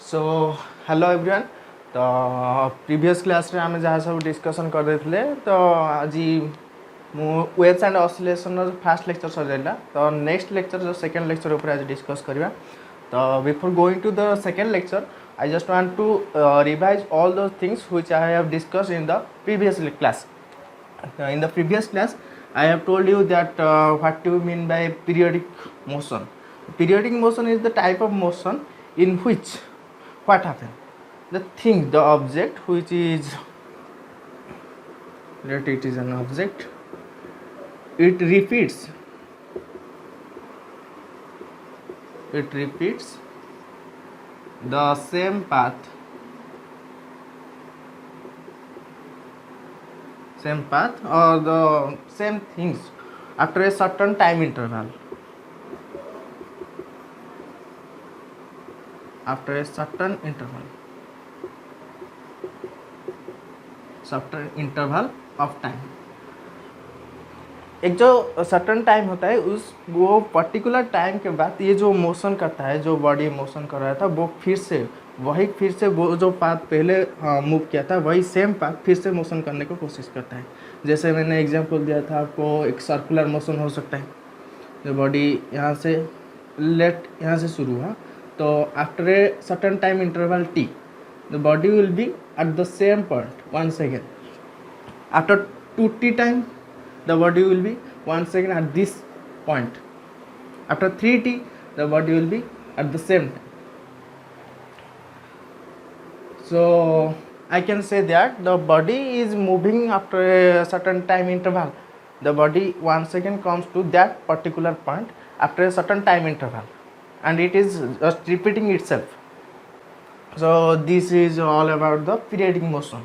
सो hello everyone. तो previous class रे आमे जहाँ सब डिस्कशन कर देथिले तो आज waves and oscillation first lecture sir जाइला। तो नेक्स्ट लेक्चर जो सेकंड लेक्चर ऊपर आज डिस्कस करबा। तो before going to the second lecture I just want to revise all those things which I have discussed in the previous class. In the previous class I have told you that what do you mean by periodic motion. Periodic motion is the type of motion in which what happen, the thing, the object which is, let it is an object, it repeats the same path or the same things after a certain time interval. After a certain interval of time, एक जो certain time होता है उस वो particular time के बाद ये जो मोशन करता है, जो बॉडी मोशन कर रहा था वो फिर से वो जो पाथ पहले मूव किया था वही सेम पाथ फिर से मोशन करने को कोशिश करता है. जैसे मैंने एग्जांपल दिया था आपको, एक सर्कुलर मोशन हो सकता है. जो बॉडी यहाँ से शुरू हुआ तो after a certain time interval T the body will be at the same point once again. After 2t time the body will be once again at this point. After 3t the body will be at the same time. So I can say that the body is moving after a certain time interval. The body once again comes to that particular point after a certain time interval and it is just repeating itself. So this is all about the periodic motion.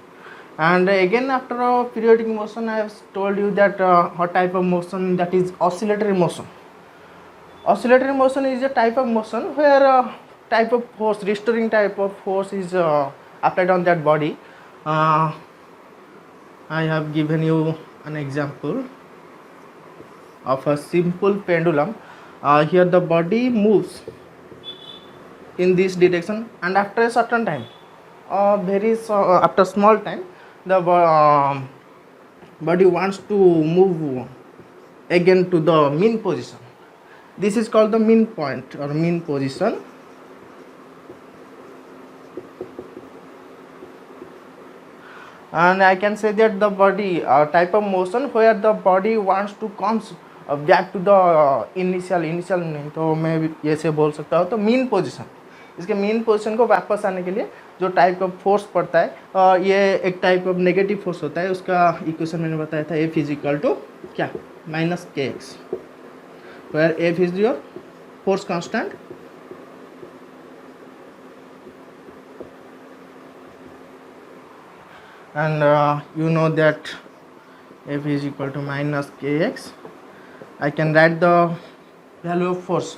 And again, after a periodic motion, I have told you that what type of motion, that is oscillatory motion. Oscillatory motion is a type of motion where type of force, restoring type of force is applied on that body. I have given you an example of a simple pendulum. Here the body moves in this direction and after a certain time, after small time, the body wants to move again to the mean position. This is called the mean point or mean position. And I can say that the body type of motion where the body wants to come back to the initial नहीं तो मैं ये से बोल सकता हूँ तो mean position. इसके मीन पोजीशन को वापस आने के लिए जो टाइप ऑफ फोर्स पड़ता है ये एक टाइप ऑफ नेगेटिव फोर्स होता है. उसका इक्वेशन मैंने बताया था, F इक्वल टू क्या, minus kx, where F is your force constant and you know that F is equal to minus kx. I can write the value of force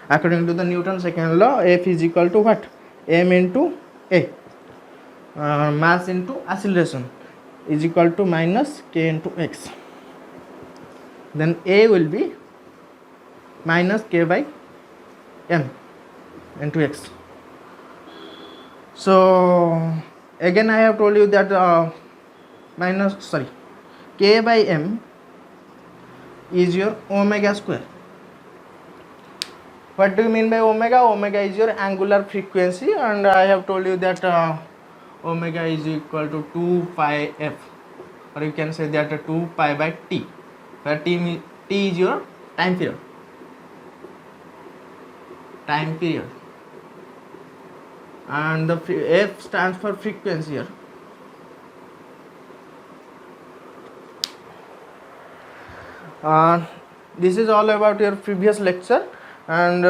according to the Newton's second law. F is equal to what, m into a, mass into acceleration is equal to minus k into x. Then a will be minus k by m into x. So again I have told you that k by m is your omega square. What do you mean by omega? Omega is your angular frequency and I have told you that omega is equal to 2 pi f, or you can say that 2 pi by t, where t is your time period and the f stands for frequency here. This is all about your previous lecture and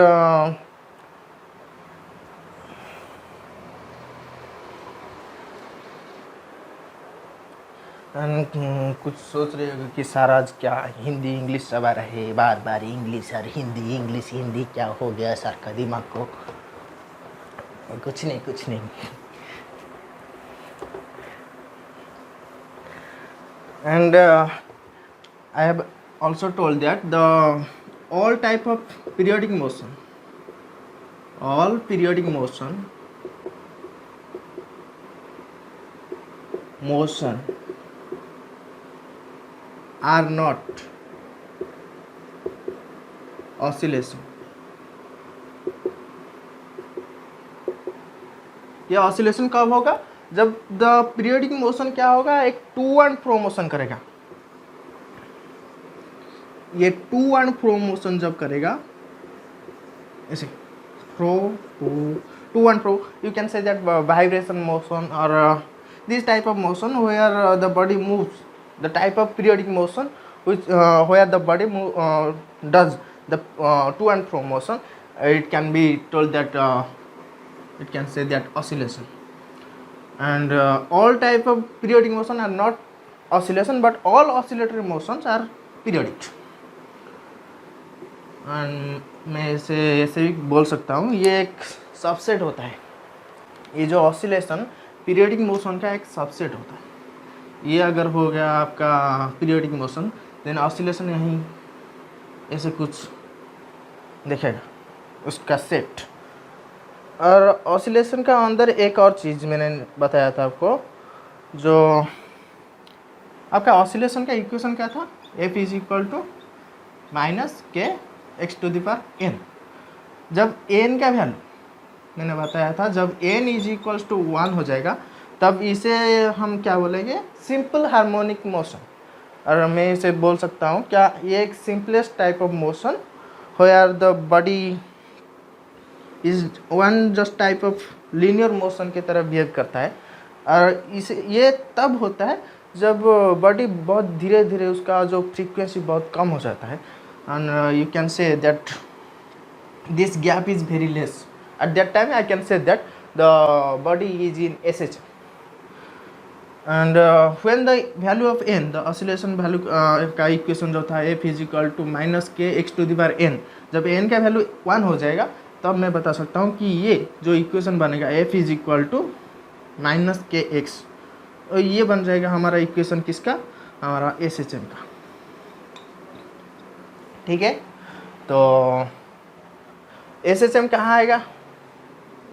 कुछ सोच रहे हो कि sir आज क्या Hindi English सब आ रहे हैं, बार बार इंग्लिश और हिंदी इंग्लिश हिंदी, क्या हो गया सर का दिमाग को? कुछ नहीं. And I have also told that all type of periodic motion motion are not oscillation. ये ऑसिलेशन कब होगा? जब द पीरियोडिक मोशन क्या होगा, एक टू एंड फ्रो मोशन करेगा. ये टू एंड फ्रो मोशन जब करेगा ऐसे fro to and fro, you can say that vibration motion और this type of motion where the body moves, the type of periodic motion which where the body does the to and fro motion, it can be told that it can say that oscillation. And all type of periodic motion are not oscillation, but all oscillatory motions are periodic. And मैं इसे ऐसे भी बोल सकता हूँ, ये एक subset होता है. ये जो ऑसिलेशन पीरियोडिक मोशन का एक सबसेट होता है. ये अगर हो गया आपका पीरियोडिक मोशन, देन ऑसिलेशन यहीं ऐसे कुछ देखेगा उसका सेट. और ऑसिलेशन का अंदर एक और चीज़ मैंने बताया था आपको, जो आपका ऑसिलेशन का इक्वेशन क्या था, F is equal to minus k x to the power n. जब एन का वैल्यू मैंने बताया था, जब एन इज इक्वल्स टू 1 हो जाएगा, तब इसे हम क्या बोलेंगे, सिंपल हार्मोनिक मोशन. और मैं इसे बोल सकता हूँ क्या, ये एक simplest type of motion where the body is one just type of linear motion की तरह बिहेव करता है. और इसे ये तब होता है जब बॉडी बहुत धीरे धीरे उसका जो फ्रीक्वेंसी बहुत कम हो जाता है. And you can say that this gap is very less. At that time I can say that the body is in S. And when the value of n, the oscillation value का equation जो था f is equal to minus k x to the power n, जब n का value 1 हो जाएगा, तब मैं बता सकता हूँ कि ये जो इक्वेशन बनेगा f is equal to minus k x, और ये बन जाएगा हमारा इक्वेशन किसका, हमारा एस एच एम का. ठीक है, तो एस एच एम कहाँ आएगा,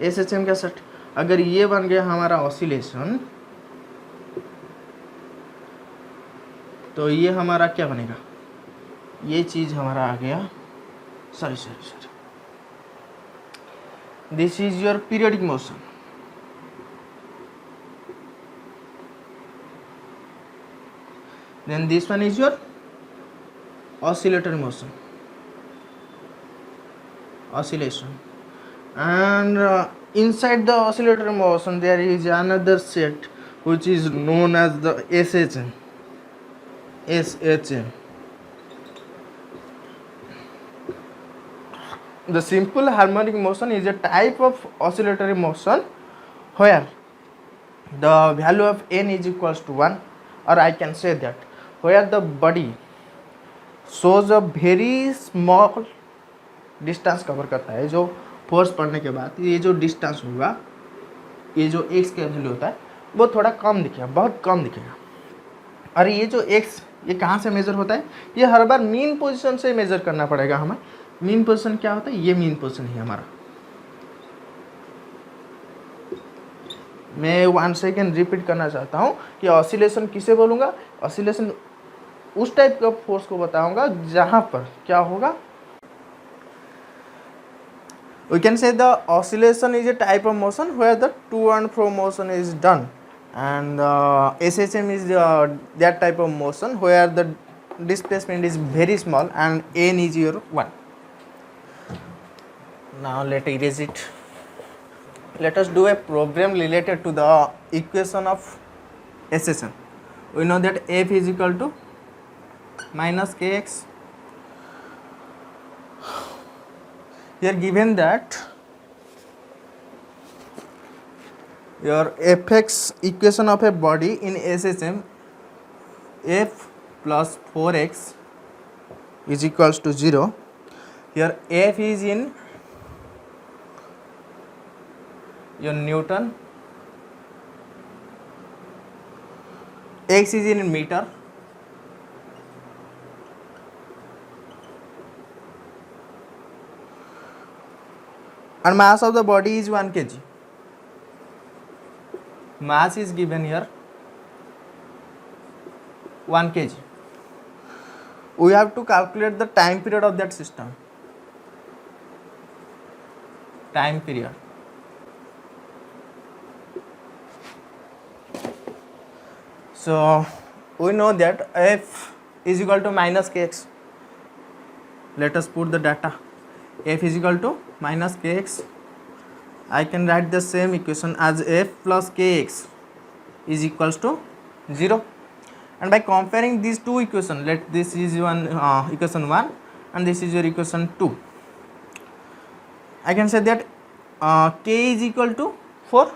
एस एच एम का सेट. अगर ये बन गया हमारा ऑसिलेशन, तो ये हमारा क्या बनेगा, ये चीज़ हमारा आ गया, sorry, this is your periodic motion. Then this one is your oscillatory motion, oscillation. And inside the oscillatory motion there is another set which is known as the SHM. The simple harmonic motion is a type of oscillatory motion where the value of n is equals to 1, or I can say that where the body shows a very small distance cover करता है. जो force पड़ने के बाद ये जो distance होगा, ये जो x का वैल्यू होता है वो थोड़ा कम दिखेगा, बहुत कम दिखेगा. और ये जो x, ये कहाँ से मेज़र होता है, ये हर बार मीन पोजीशन से मेज़र करना पड़ेगा हमें. मीन पोजीशन क्या होता है, ये मीन पोजीशन है हमारा. मैं 1 सेकेंड रिपीट करना चाहता हूँ कि ऑसिलेशन किसे बोलूँगा, ऑसिलेशन उस टाइप का फोर्स को बताऊँगा जहाँ पर क्या होगा. We can say the oscillation is a type of motion where the to and fro motion is done, and SHM is that type of motion where the displacement is very small and n is your 1. Now let erase it. Let us do a program related to the equation of SHM. We know that f is equal to minus kx. Here given that your fx equation of a body in SHM, f plus 4x is equals to 0. Here f is in your Newton, x is in meter, and mass of the body is 1 kg. Mass is given here 1 kg. We have to calculate the time period of that system. Time period. So we know that F is equal to minus kx. Let us put the data. F is equal to minus kx. I can write the same equation as F plus kx is equals to 0. And by comparing these two equations, let this is one equation 1 and this is your equation 2. I can say that k is equal to 4.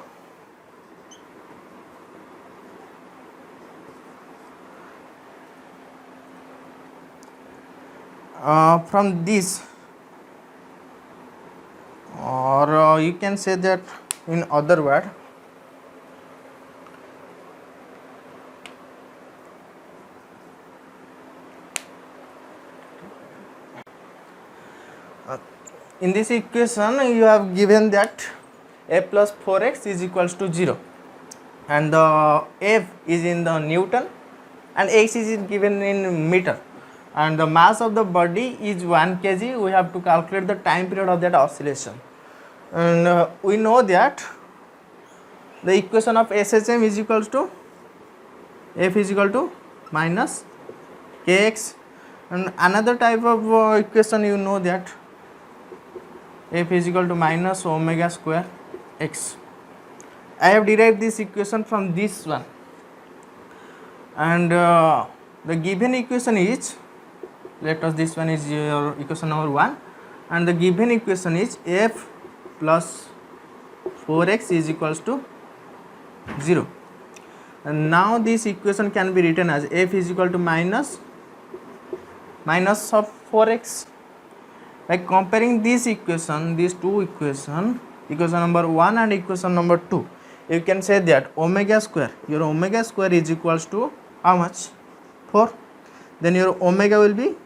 From this, or you can say that in other word, in this equation you have given that f plus 4x is equals to 0 and the f is in the Newton and x is given in meter and the mass of the body is 1 kg. We have to calculate the time period of that oscillation, and we know that the equation of SHM is equals to f is equal to minus kx, and another type of equation you know that f is equal to minus omega square x. I have derived this equation from this one, and the given equation is, let us, this one is your equation number 1 and the given equation is f plus 4x is equals to 0. And now this equation can be written as f is equal to minus of 4x. By comparing this equation, these two equation, equation number 1 and equation number 2, you can say that omega square, your omega square is equals to how much? 4. Then your omega will be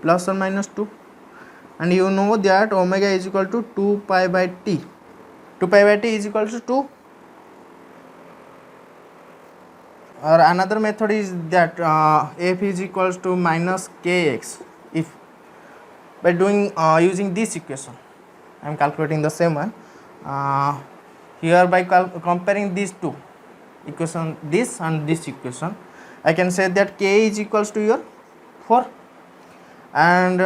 plus or minus 2, and you know that omega is equal to 2 pi by t. 2 pi by t is equal to 2. Or another method is that f is equals to minus kx. If by doing using this equation, I am calculating the same one here. By comparing these two equation, this and this equation, I can say that k is equals to your 4 and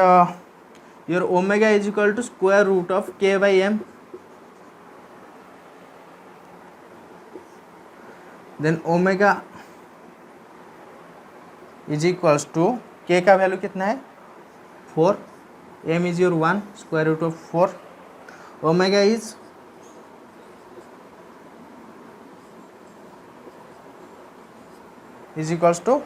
your omega is equal to square root of k by m. Then omega is equals to k का value कितना है 4, m is your 1 square root of 4, omega is equals to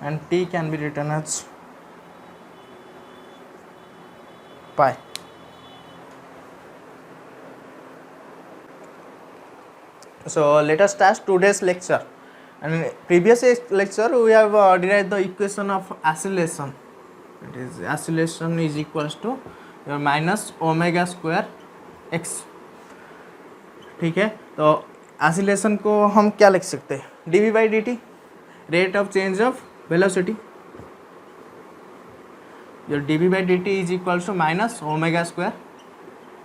and t can be written as pi. So let us start today's lecture. And in previous lecture we have derived the equation of oscillation. It is oscillation is equals to your minus omega square x. ठीक है, तो oscillation को हम क्या लिख सकते हैं? dv by dt, rate of change of velocity. Your dv by dt is equals to minus omega square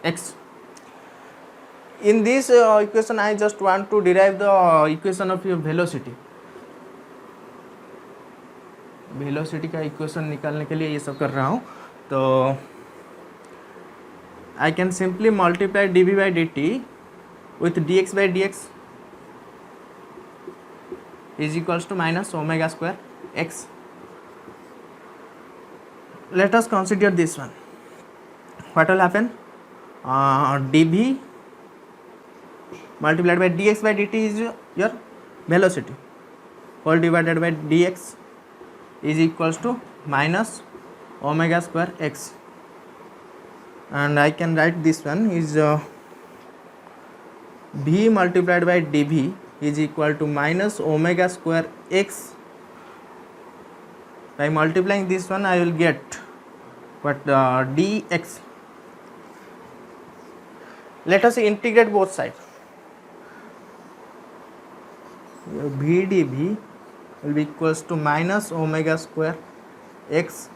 x. In this equation I just want to derive the equation of your velocity. velocity का equation निकालने के लिए ये सब कर रहा हूँ. तो I can simply multiply dv by dt with dx by dx is equals to minus omega square x. Let us consider this one. What will happen? dv multiplied by dx by dt is your velocity, whole divided by dx is equals to minus omega square x, and I can write this one is v multiplied by dv is equal to minus omega square x. By multiplying this one I will get what dx. Let us integrate both sides. V d v will be equals to minus omega square x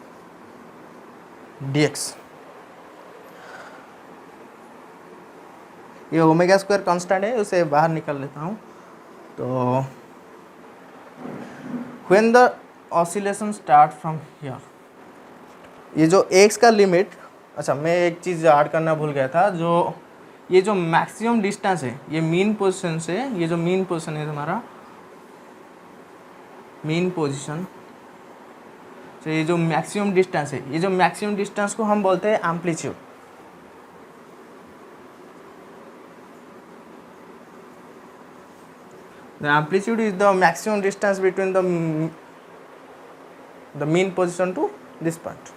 d x. ये omega square constant है, उसे बाहर निकाल लेता हूँ। तो when the oscillation start from here, ये जो एक्स का लिमिट, अच्छा मैं एक चीज़ ऐड करना भूल गया था, जो ये जो मैक्सिमम डिस्टेंस है ये मीन पोजीशन से, ये जो मीन पोजीशन है हमारा मीन पोजीशन से, ये जो मैक्सिमम डिस्टेंस है, ये जो मैक्सिमम डिस्टेंस को हम बोलते हैं amplitude. The amplitude is the maximum distance between the mean position to this point।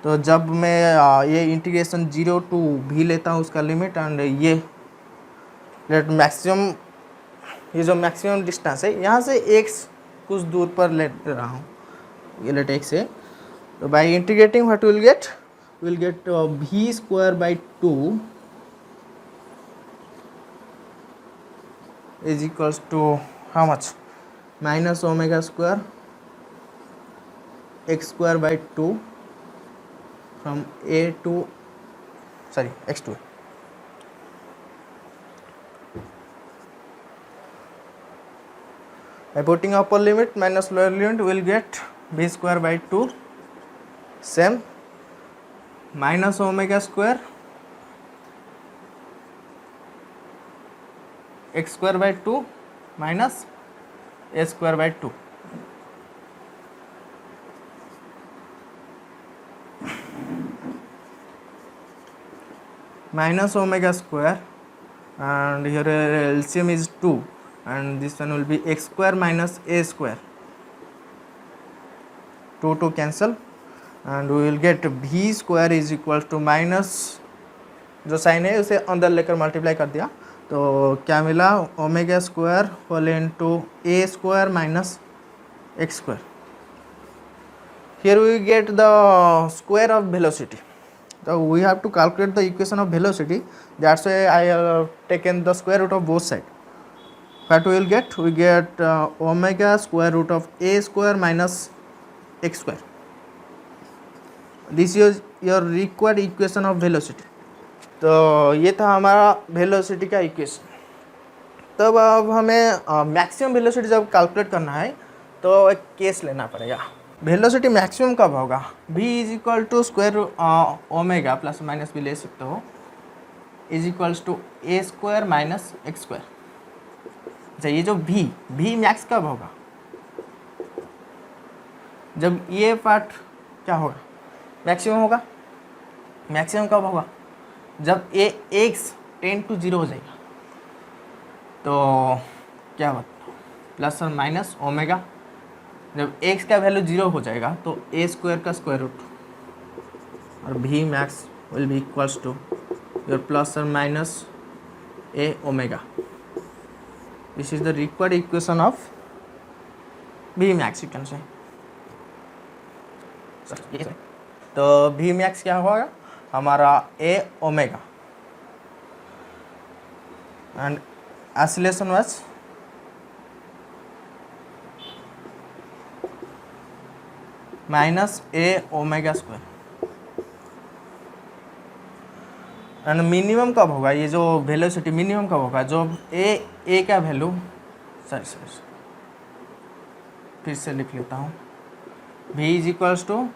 तो जब मैं ये इंटीग्रेशन 0 to v लेता हूँ उसका लिमिट, एंड ये लेट मैक्सिमम, ये जो मैक्सिमम डिस्टेंस है यहाँ से x कुछ दूर पर ले रहा हूँ, ये लेट x है। तो by integrating what will get v square by 2 is equals to how much, minus omega square x square by 2 from a to x to a। By putting upper limit minus lower limit will get b square by 2 same minus omega square x square by 2 minus a square by 2। minus omega square, and here LCM is 2, and this one will be x square minus a square, 2 to cancel, and we will get v square is equal to minus जो sign है उसे अंदर लेकर multiply कर दिया, तो क्या मिला, omega square whole into a square minus x square. Here we get the square of velocity, so we have to calculate the equation of velocity, that's why I have taken the square root of both side। what we will get, we get omega square root of a square minus x square। this is your required equation of velocity। तो ये था हमारा velocity का equation. तब अब हमें maximum velocity जब calculate करना है तो एक केस लेना पड़ेगा। वेलोसिटी मैक्सिमम कब होगा, v is equal to square omega plus minus भी ले सकते हो, is equals to A square minus x square. अच्छा, ये जो v मैक्स कब होगा, जब ये पार्ट क्या होगा, मैक्सिमम होगा। मैक्सिमम कब होगा, जब ए एक्स टेंड टू 0 हो जाएगा। तो क्या होगा, प्लस और माइनस ओमेगा, जब x का वैल्यू 0 हो जाएगा तो ए स्क्वायर का स्क्वायर रूट, और v max will be equals to your plus और minus a omega. This is the required equation of v max, you can say. तो v मैक्स क्या होगा हमारा, a omega, and oscillation was minus a omega square. And minimum कब होगा, ये जो velocity minimum कब होगा, जो ए का वैल्यू, सॉरी फिर से लिख लेता हूँ, v is equals to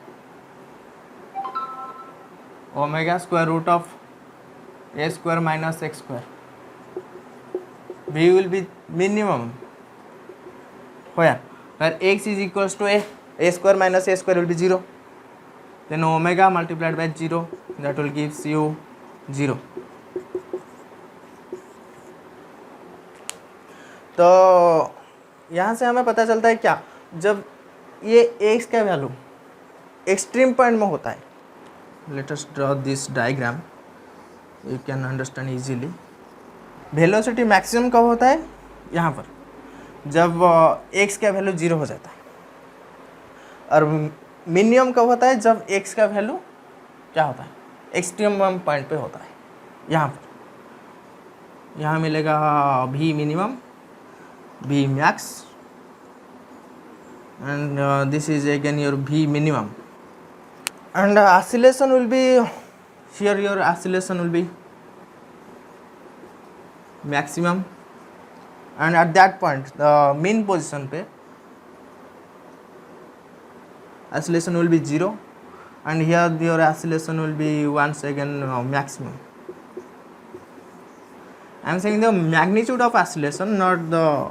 omega square root of A square minus x square. v will be minimum where x is equals to a square minus a square will be 0, then omega multiplied by 0, that will gives you 0। तो यहाँ से हमें पता चलता है क्या, जब ये x का वैल्यू एक्सट्रीम पॉइंट में होता है, let us draw this diagram, you can understand easily. Velocity maximum कब होता है, यहाँ पर जब x का वैल्यू 0 हो जाता है, और मिनिमम कब होता है, जब x का वैल्यू क्या होता है, एक्सट्रीम पॉइंट पे होता है। यहाँ पर यहाँ मिलेगा v minimum, V max, and this is again your V minimum, and oscillation will be here, your oscillation will be maximum, and at that point the mean position पे oscillation will be 0, and here your oscillation will be once again maximum. I am saying the magnitude of oscillation, not the,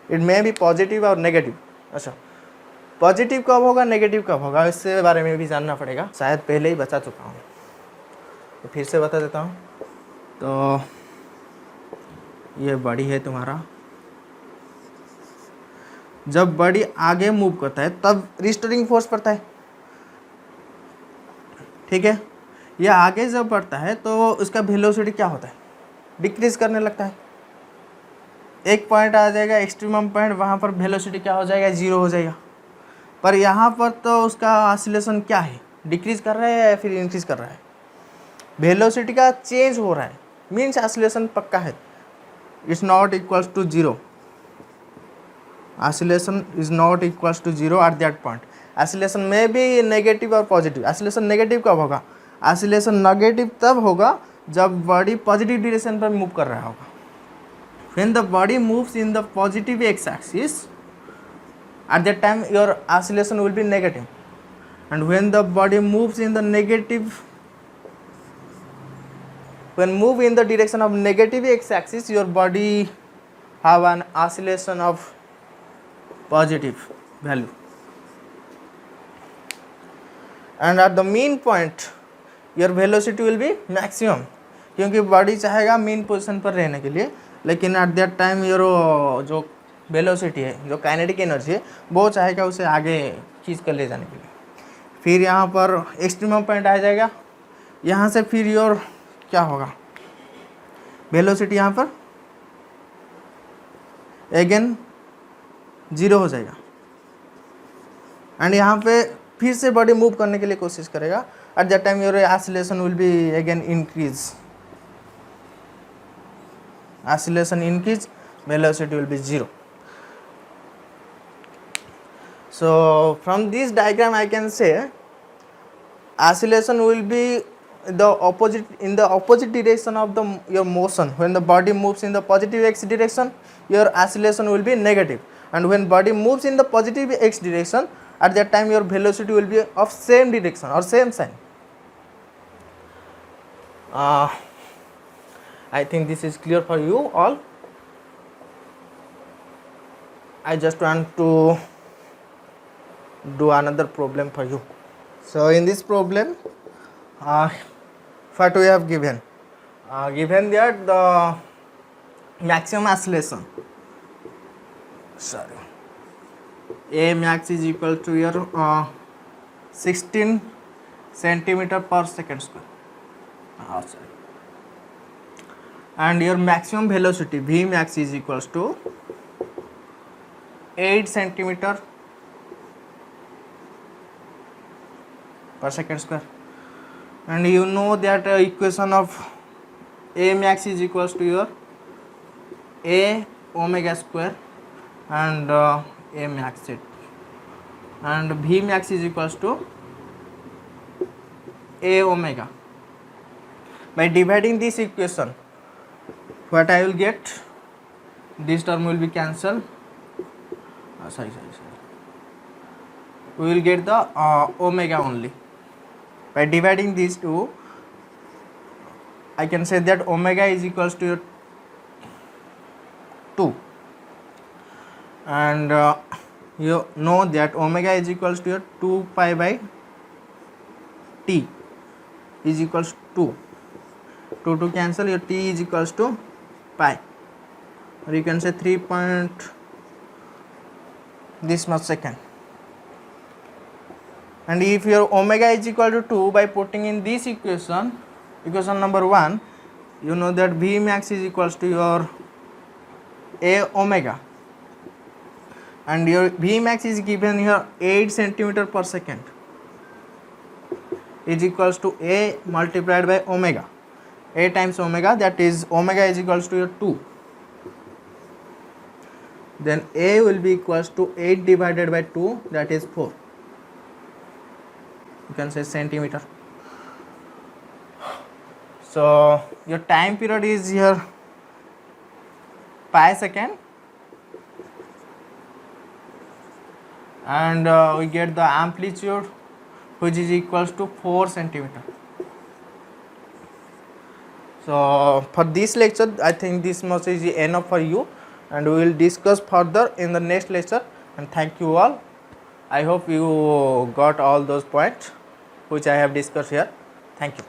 it may be positive or negative. अच्छा, positive कब होगा, negative कब होगा, इससे बारे में भी जानना पड़ेगा, शायद पहले ही बता चुका हूँ, तो फिर से बता देता हूँ। तो ये बॉडी है तुम्हारा, जब बॉडी आगे मूव करता है तब रिस्टोरिंग फोर्स पड़ता है, ठीक है। ये आगे जब बढ़ता है तो उसका वेलोसिटी क्या होता है, डिक्रीज करने लगता है। एक पॉइंट आ जाएगा एक्सट्रीमम पॉइंट, वहाँ पर वेलोसिटी क्या हो जाएगा, 0 हो जाएगा। पर यहाँ पर तो उसका ऑसिलेशन क्या है, डिक्रीज कर रहा है या फिर इंक्रीज कर रहा है, वेलोसिटी का चेंज हो रहा है, मीन्स ऑसिलेशन पक्का है। It's not equals to 0, oscillation is not equals to 0 at that point. Oscillation में भी नेगेटिव और पॉजिटिव। ऑसिलेशन नेगेटिव कब होगा, ऑसिलेशन नेगेटिव तब होगा जब बॉडी पॉजिटिव डायरेक्शन पर मूव कर रहा होगा। When the body moves in the positive x axis, at that time your oscillation will be negative, and when the body moves in the negative, when move in the direction of negative x axis, your body have an oscillation of positive value, and at the mean point your velocity will be maximum, क्योंकि body चाहेगा mean position पर रहने के लिए, लेकिन at that time your जो velocity है, जो काइनेटिक एनर्जी है, वो चाहेगा उसे आगे खींच कर ले जाने के लिए। फिर यहाँ पर एक्सट्रीमम पॉइंट आ जाएगा, यहाँ से फिर योर क्या होगा, वेलोसिटी यहाँ पर अगेन 0 हो जाएगा, एंड यहाँ पे फिर से बॉडी मूव करने के लिए कोशिश करेगा। At that time your oscillation will be again increase, oscillation increase, velocity will be 0. So from this diagram I can say oscillation will be the opposite, in the opposite direction of the your motion. When the body moves in the positive x direction, your oscillation will be negative, and when body moves in the positive x direction, at that time your velocity will be of same direction or same sign. I think this is clear for you all. I just want to do another problem for you. So in this problem, what we have given, given that the maximum oscillation, sorry, A max is equal to your 16 centimeter per second square, sorry, and your maximum velocity V max is equals to 8 centimeter per second square, and you know that equation of A max is equals to your A omega square and A max it, and V max is equals to A omega. By dividing this equation, what I will get, this term will be cancelled. Sorry. We will get the omega only. By dividing these two, I can say that omega is equals to 2, and you know that omega is equals to 2 pi by t is equals to 2 to cancel, your t is equals to pi, or you can say 3 point this much second. And if your omega is equal to 2, by putting in this equation number 1, you know that V max is equals to your A omega, and your V max is given here 8 centimeter per second is equals to A multiplied by omega, A times omega, that is omega is equals to your 2. then A will be equals to 8 divided by 2, that is 4. You can say centimeter. So your time period is here pi second, and we get the amplitude which is equals to 4 centimeter. So for this lecture I think this much is enough for you, and we will discuss further in the next lecture. And thank you all. I hope you got all those points which I have discussed here. Thank you.